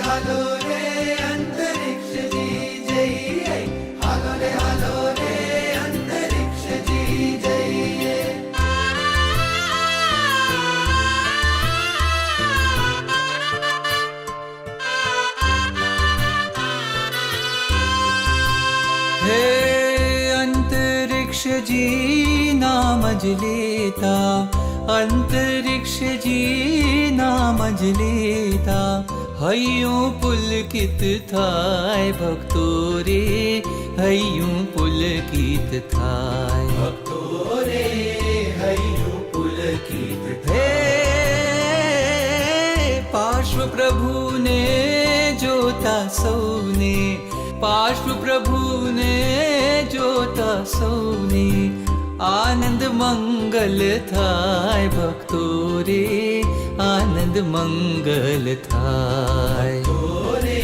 હાલો રે અંતરિક્ષજી જઈએ, હાલો રે અંતરિક્ષજી જઈએ. હે અંતરિક્ષજી નામ જ લેતા, અંતરિક્ષજી નામ જ લેતા, હૈયું પુલકિત થાય ભક્તો રે, હૈયું પુલકિત થાય ભક્તો રે હૈયું પુલકિત હે પાર્શ્વ પ્રભુને જોતા સૌને, પાર્શ્વ પ્રભુને જોતા સૌને આનંદ મંગલ થાય ભક્તો રે, આનંદ મંગલ થાય ભક્તો રે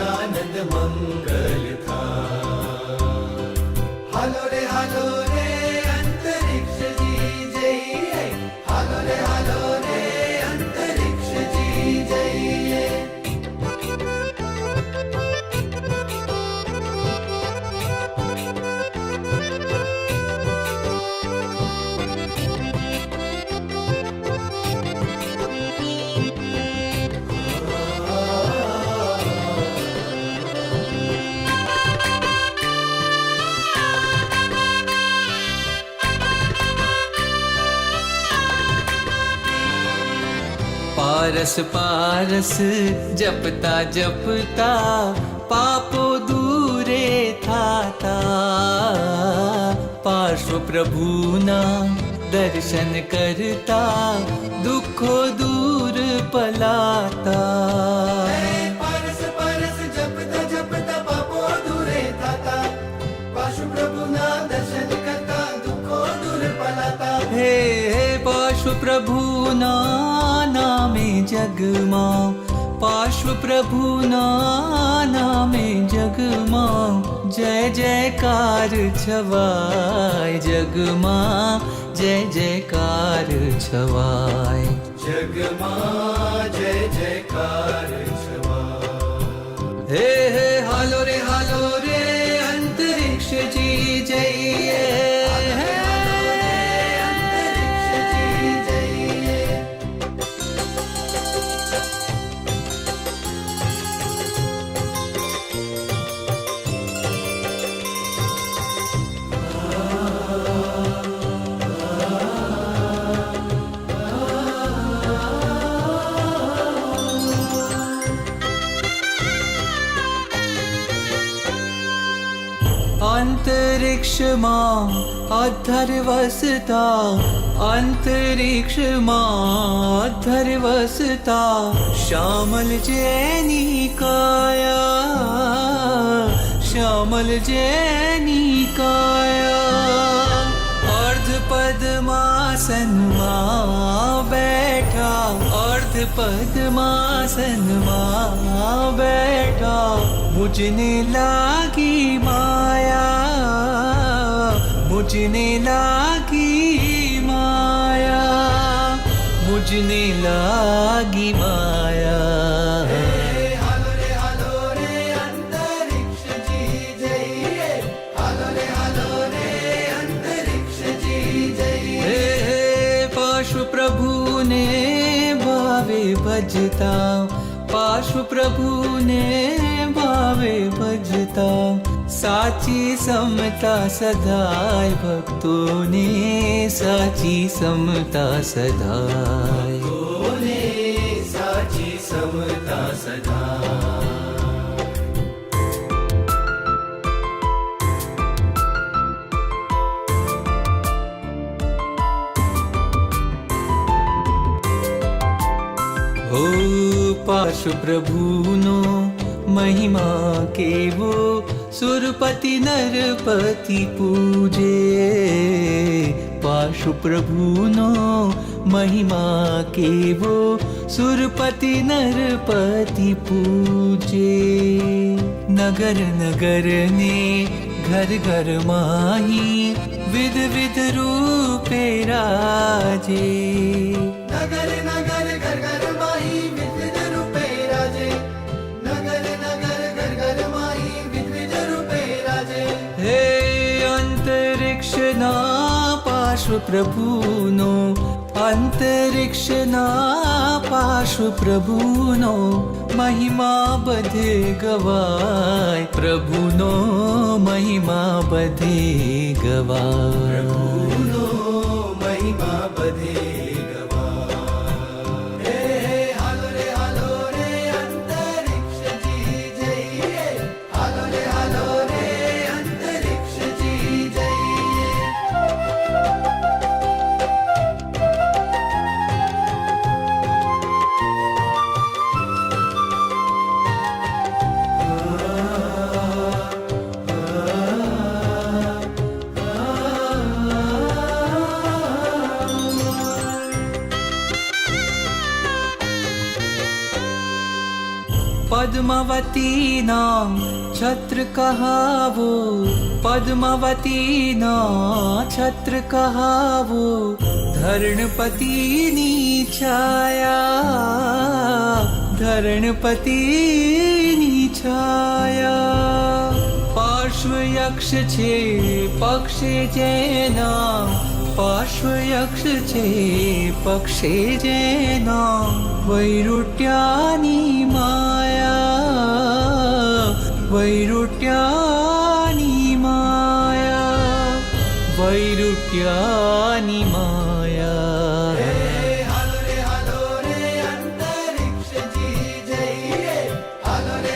આનંદ મંગલ થાય. હાલો રે અંતરિક્ષજી જઈએ, હાલો રે અંતરિક્ષજી જઈએ. પારસ પારસ જપતા જપતા પાપો દૂરે થાતા, પાર્શ્વ પ્રભુના દર્શન કરતા દુઃખો દૂર પલાતા. પરસ પરસ જપતા જપતા પાપો દૂરે થાતા, પાર્શ્વ પ્રભુના દર્શન કરતા દુઃખો દૂર પલાતા. હે પાર્શ્વ પ્રભુના નામે જગમાં, પાર્શ્વ પ્રભુના નામે જગમાં જય જયકાર છવાય, જગમાં જય જયકાર છવાય. જગમાં જય જયકાર છવાય. હે હે હાલો રે અંતરિક્ષજી જઈએ, અંતરિક્ષજી જઈએ. અંતરિક્ષમાં અધર વસતા, અંતરિક્ષમાં અધર વસતા શ્યામલ જેની કાયા, શ્યામલ જેની કાયા અર્ધ પદ્માસનમાં બેઠા, અર્ધ પદ્માસનમાં બેઠા મુझने લાગી માયા, મુझने લાગી માયા, મુझने લાગી માયા. હાલો રે અંતરિક્ષજી જઈએ, હાલો રે અંતરિક્ષજી જઈએ. હે પાર્શ્વ પ્રભુને ભાવે ભજતા, પાર્શ્વ પ્રભુને ભાવે ભજતા સાચી સમતા સદાય ભક્તોને, સાચી સમતા સદાય. ભક્તોને સાચી સમતા સદા. હો પાર્શ્વ પ્રભુનો મહિમા કેવો, સુરપતિ નરપતિ પૂજે. પાર્શ્વ પ્રભુનો મહિમા કેવો, સુરપતિ નરપતિ પૂજે. નગર નગર ને ઘર ઘર માહી વિધ વિધ રૂપે રાજે. નગર નગર ઘર ઘર માહી વિવિધ રૂપે રાજે. પાર્શ્વ પ્રભુનો અંતરિક્ષના પાર્શ્વ પ્રભુનો મહિમા બધે ગવાય પ્રભુનો મહિમા બધે ગવાય પ્રભુનો મહિમા બધે ગવાય. હે હે હાલો રે અંતરિક્ષજી જઈએ, હાલો રે અંતરિક્ષજી જઈએ. પદ્માવતીના છત્ર કહાવો પદ્માવતીના છત્ર કહાવો ધરણપતિની છાયા ધરણપતિની છાયા પાર્શ્વયક્ષ છે પક્ષે જેના પાર્શ્વયક્ષ છે પક્ષે જેના વૈરુટ્યાની માયા વૈરુટ્યાની માયા વૈરુટ્યાની માયા હે હાલો રે અંતરિક્ષજી જઈએ, હાલો રે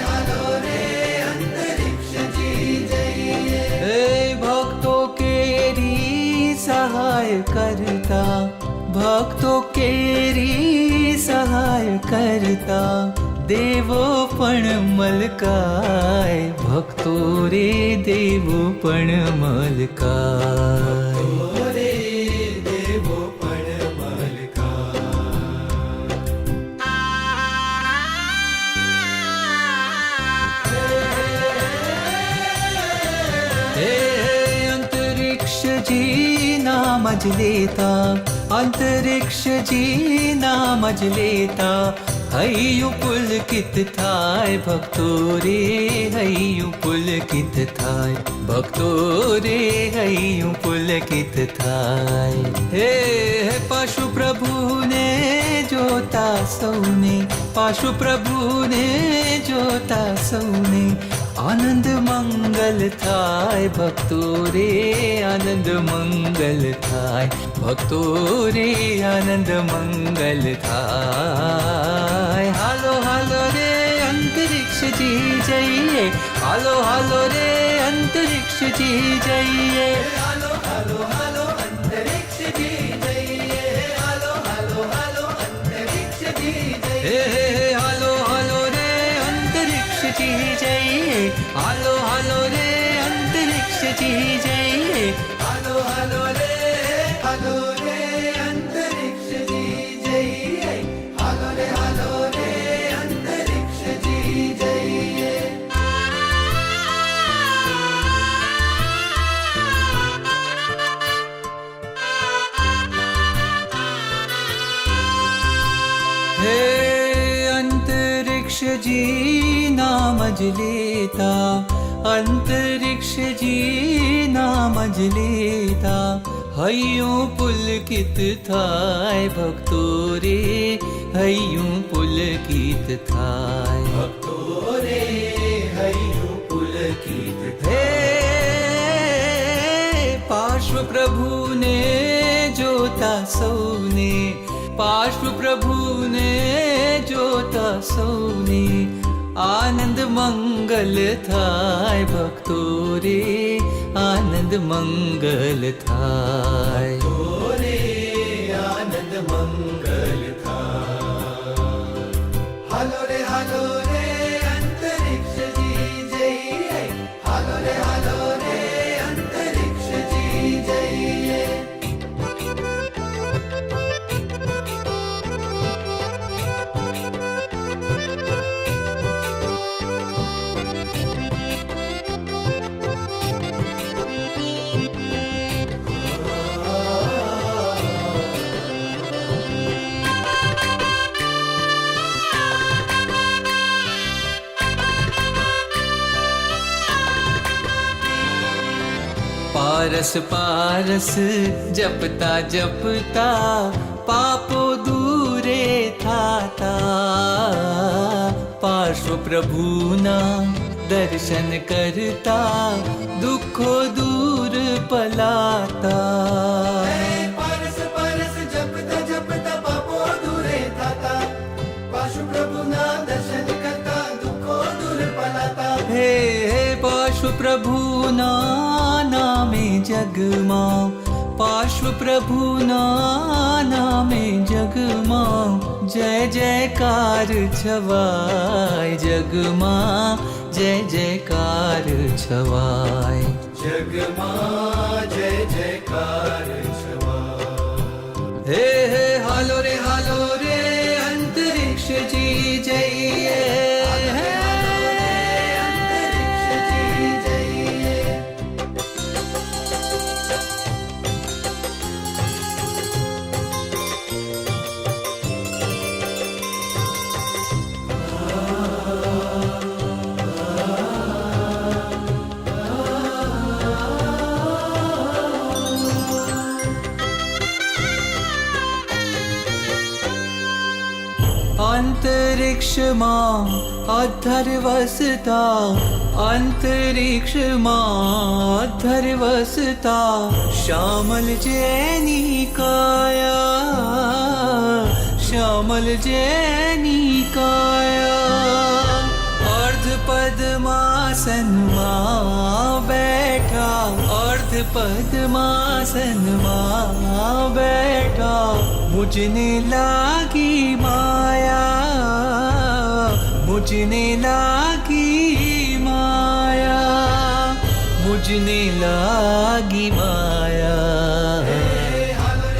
અંતરિક્ષજી જઈએ. હે ભક્તો કેરી સહાય કરતા ભક્તો કેરી સહાય કરતા દેવો પણ મલકાય ભક્તો રે દેવો પણ મલકાય ઓરે દેવો પણ હે અંતરિક્ષજી નામ જ લેતા અંતરિક્ષજી નામ જ લેતા હૈયું પુલકિત થાય ભક્તો રે હૈયું પુલકિત થાય ભક્તો રે હૈયું પુલકિત થાય હે પાશુ પ્રભુને જોતા સૌને પાશુ પ્રભુને જોતા સૌને આનંદ મંગલ થાય ભક્તો રે આનંદ મંગલ થાય ભક્તો રે આનંદ મંગલ થાય હાલો રે અંતરિક્ષજી જઈએ હાલો રે અંતરિક્ષજી જઈએ હાલો અંતરિક્ષજી જઈએ, હાલો અંતરિક્ષજી હે જઈએ. હાલો રે અંતરિક્ષજી જઈએ હાલો રે અંતરિક્ષજી જઈએ હાલો રે અંતરિક્ષજી જઈએ, હાલો રે અંતરિક્ષજી જઈએ. હે અંતરિક્ષજી નામ જ લેતા અંતરિક્ષજી નામ જ લેતા હૈયું પુલકિત થાય ભક્તો રે હૈયું પુલકિત થાય ભક્તો રે હૈયું પુલકિત હે પાર્શ્વ પ્રભુને જોતા સૌને પાર્શ્વ પ્રભુને જોતા સૌને આનંદ મંગલ થાય ભક્તો રે આનંદ મંગલ થાય રે આનંદ મંગલ થાય. હાલો રે અંતરિક્ષજી જઈએ, હાલો રે અંતરિક્ષજી જઈએ. પારસ પારસ જપતા જપતા પાપો દૂરે થાતા પાર્શ્વ પ્રભુના દર્શન કરતા દુઃખો દૂર પલાતા પરસ પરસ જપતા જપતા પાપો દૂરે થાતા પાશુ પ્રભુના દર્શન કરતા દુઃખો દૂર પલાતા હે હે પાર્શ્વ પ્રભુના નામે જગમાં પાર્શ્વ પ્રભુના નામે જગમાં જય જયકાર છવાય જગમાં જય જયકાર છવાય જગમાં જય જયકાર છવાય હે હે હાલો રે અંતરિક્ષજી જઈએ હે અંતરિક્ષજી જઈએ અંતરિક્ષમાં અધર વસતા અંતરિક્ષમાં અધર વસતા શ્યામલ જેની કાયા શ્યામલ જેની કાયા અર્ધ પદ્માસનમાં બેઠા અર્ધ પદ્માસનમાં બેઠા મુझने લાગી માયા મુझने લાગી માયા મુझने લાગી માયા હાલો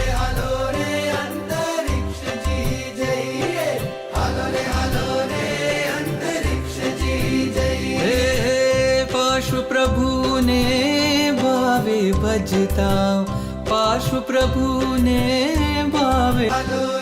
રે અંતરિક્ષજી જઈએ હાલો રે અંતરિક્ષજી જઈએ હે હે પાર્શ્વ પ્રભુને ભાવે ભજતા પાર્શ્વ પ્રભુને ભાવે હાલો